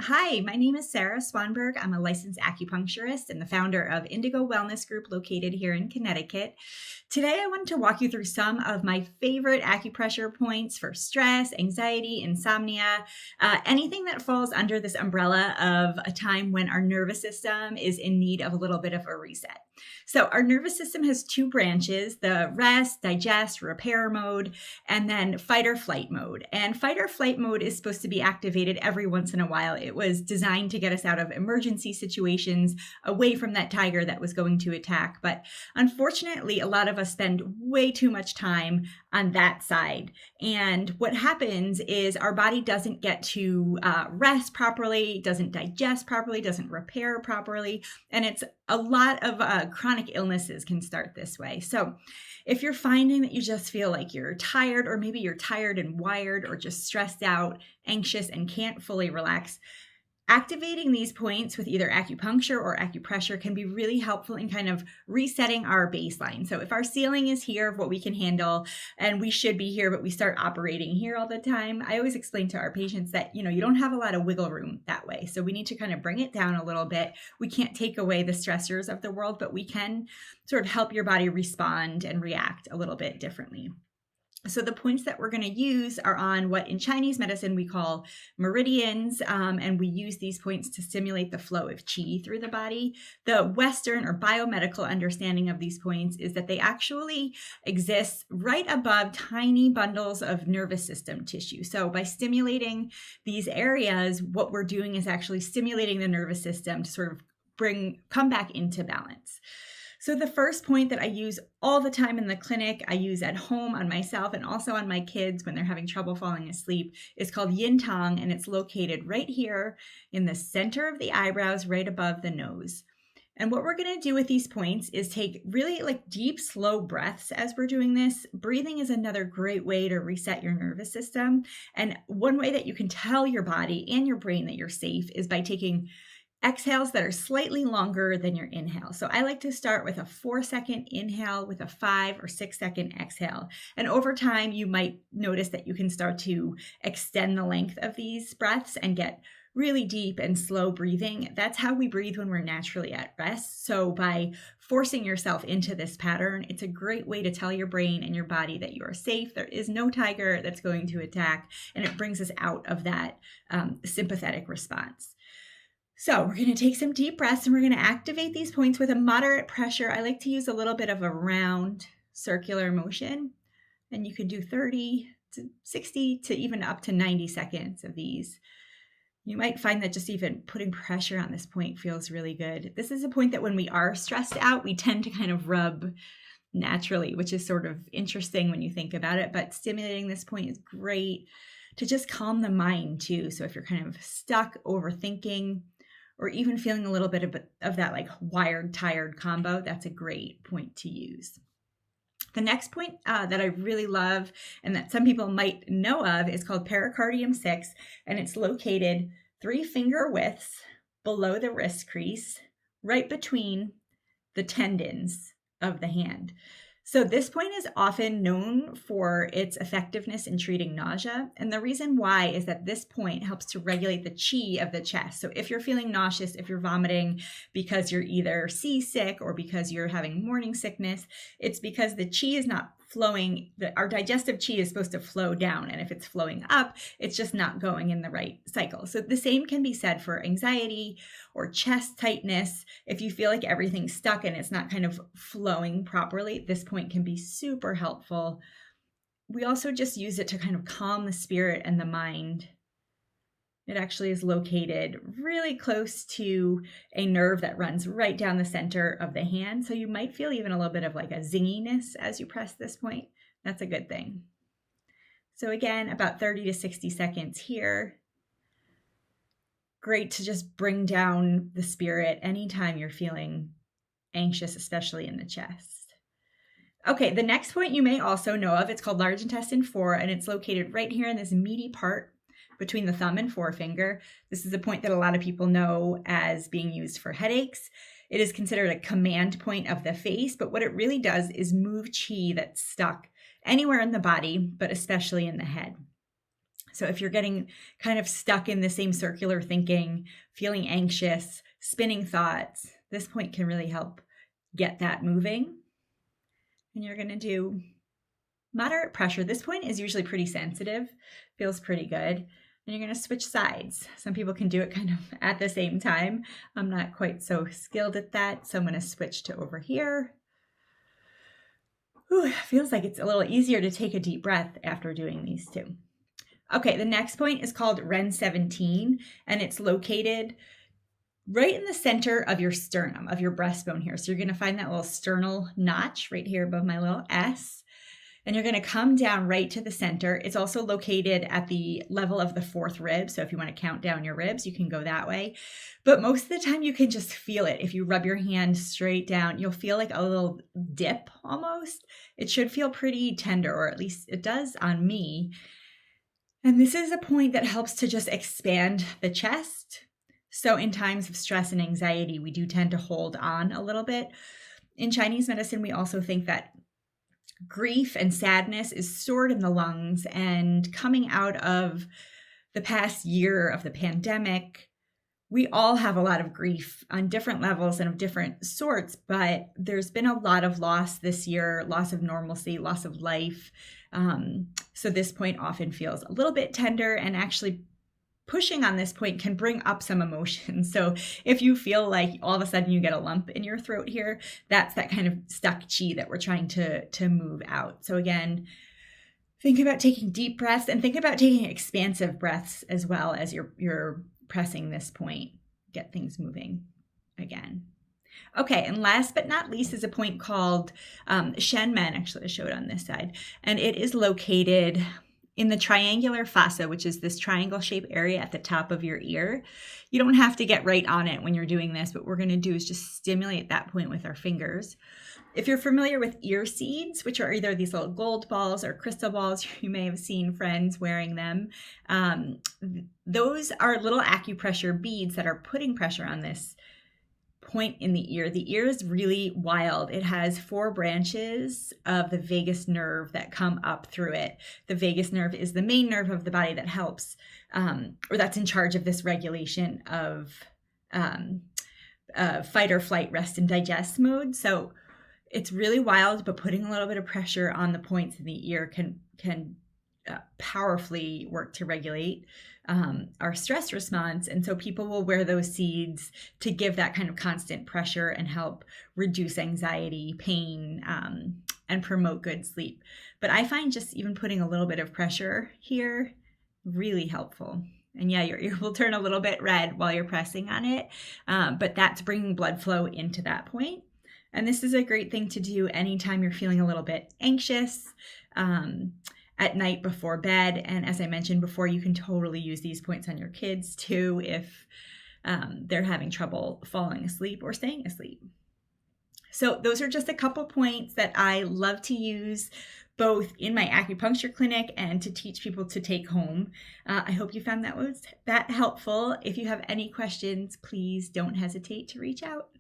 Hi, my name is Sarah Swanberg. I'm a licensed acupuncturist and the founder of Indigo Wellness Group located here in Connecticut. Today, I wanted to walk you through some of my favorite acupressure points for stress, anxiety, insomnia, anything that falls under this umbrella of a time when our nervous system is in need of a little bit of a reset. So, our nervous system has two branches, the rest, digest, repair mode, and then fight or flight mode. And fight or flight mode is supposed to be activated every once in a while. It was designed to get us out of emergency situations, away from that tiger that was going to attack. But unfortunately, a lot of us spend way too much time on that side. And what happens is our body doesn't get to rest properly, doesn't digest properly, doesn't repair properly. And it's a lot of chronic illnesses can start this way. So if you're finding that you just feel like you're tired, or maybe you're tired and wired, or just stressed out, anxious, and can't fully relax, activating these points with either acupuncture or acupressure can be really helpful in kind of resetting our baseline. So if our ceiling is here of what we can handle and we should be here, but we start operating here all the time, I always explain to our patients that, you don't have a lot of wiggle room that way. So we need to kind of bring it down a little bit. We can't take away the stressors of the world, but we can sort of help your body respond and react a little bit differently. So the points that we're going to use are on what in Chinese medicine we call meridians, and we use these points to stimulate the flow of qi through the body. The Western or biomedical understanding of these points is that they actually exist right above tiny bundles of nervous system tissue. So by stimulating these areas, what we're doing is actually stimulating the nervous system to sort of come back into balance. So the first point that I use all the time in the clinic, I use at home on myself and also on my kids when they're having trouble falling asleep, is called Yin Tong, and it's located right here in the center of the eyebrows, right above the nose. And what we're going to do with these points is take really deep, slow breaths as we're doing this. Breathing is another great way to reset your nervous system. And one way that you can tell your body and your brain that you're safe is by taking exhales that are slightly longer than your inhale. So I like to start with a 4-second inhale with a 5 or 6-second exhale. And over time, you might notice that you can start to extend the length of these breaths and get really deep and slow breathing. That's how we breathe when we're naturally at rest. So by forcing yourself into this pattern, it's a great way to tell your brain and your body that you are safe. There is no tiger that's going to attack, and it brings us out of that sympathetic response. So we're going to take some deep breaths and we're going to activate these points with a moderate pressure. I like to use a little bit of a round circular motion, and you can do 30 to 60 to even up to 90 seconds of these. You might find that just even putting pressure on this point feels really good. This is a point that when we are stressed out, we tend to kind of rub naturally, which is sort of interesting when you think about it, but stimulating this point is great to just calm the mind too. So if you're kind of stuck overthinking, or even feeling a little bit of that wired, tired combo, that's a great point to use. The next point that I really love and that some people might know of is called pericardium 6, and it's located 3 finger widths below the wrist crease, right between the tendons of the hand. So this point is often known for its effectiveness in treating nausea. And the reason why is that this point helps to regulate the qi of the chest. So if you're feeling nauseous, if you're vomiting because you're either seasick or because you're having morning sickness, it's because the qi is not flowing. Our digestive qi is supposed to flow down. And if it's flowing up, it's just not going in the right cycle. So the same can be said for anxiety or chest tightness. If you feel like everything's stuck and it's not kind of flowing properly, this point can be super helpful. We also just use it to kind of calm the spirit and the mind. It actually is located really close to a nerve that runs right down the center of the hand. So you might feel even a little bit of a zinginess as you press this point. That's a good thing. So again, about 30 to 60 seconds here. Great to just bring down the spirit anytime you're feeling anxious, especially in the chest. Okay, the next point you may also know of, it's called large intestine 4, and it's located right here in this meaty part between the thumb and forefinger. This is a point that a lot of people know as being used for headaches. It is considered a command point of the face, but what it really does is move qi that's stuck anywhere in the body, but especially in the head. So if you're getting kind of stuck in the same circular thinking, feeling anxious, spinning thoughts, this point can really help get that moving. And you're going to do moderate pressure. This point is usually pretty sensitive, feels pretty good. And you're going to switch sides. Some people can do it kind of at the same time. I'm not quite so skilled at that, so I'm going to switch to over here. Ooh, feels like it's a little easier to take a deep breath after doing these two. Okay, the next point is called REN 17, and it's located right in the center of your sternum, of your breastbone here. So you're going to find that little sternal notch right here above my little S. And you're going to come down right to the center. It's also located at the level of the fourth rib. So if you want to count down your ribs, you can go that way. But most of the time you can just feel it. If you rub your hand straight down, you'll feel like a little dip almost. It should feel pretty tender, or at least it does on me. And this is a point that helps to just expand the chest. So in times of stress and anxiety, we do tend to hold on a little bit. In Chinese medicine, we also think that grief and sadness is stored in the lungs, and coming out of the past year of the pandemic, we all have a lot of grief on different levels and of different sorts, but there's been a lot of loss this year, loss of normalcy, loss of life. So this point often feels a little bit tender, and actually pushing on this point can bring up some emotions. So if you feel like all of a sudden you get a lump in your throat here, that's that kind of stuck chi that we're trying to move out. So again, think about taking deep breaths, and think about taking expansive breaths as well as you're pressing this point. Get things moving again. Okay, and last but not least is a point called Shenmen. Actually, I showed on this side, and it is located in the triangular fossa, which is this triangle-shaped area at the top of your ear. You don't have to get right on it when you're doing this. What we're going to do is just stimulate that point with our fingers. If you're familiar with ear seeds, which are either these little gold balls or crystal balls, you may have seen friends wearing them. Those are little acupressure beads that are putting pressure on this point in the ear. The ear is really wild. It has 4 branches of the vagus nerve that come up through it. The vagus nerve is the main nerve of the body that helps, or that's in charge of this regulation of fight or flight, rest and digest mode. So it's really wild, but putting a little bit of pressure on the points in the ear can powerfully work to regulate our stress response. And so people will wear those seeds to give that kind of constant pressure and help reduce anxiety, pain, and promote good sleep. But I find just even putting a little bit of pressure here really helpful. And yeah, your ear will turn a little bit red while you're pressing on it, but that's bringing blood flow into that point. And this is a great thing to do anytime you're feeling a little bit anxious, at night before bed. And as I mentioned before, you can totally use these points on your kids too if they're having trouble falling asleep or staying asleep. So those are just a couple points that I love to use both in my acupuncture clinic and to teach people to take home. I hope you found that helpful. If you have any questions, please don't hesitate to reach out.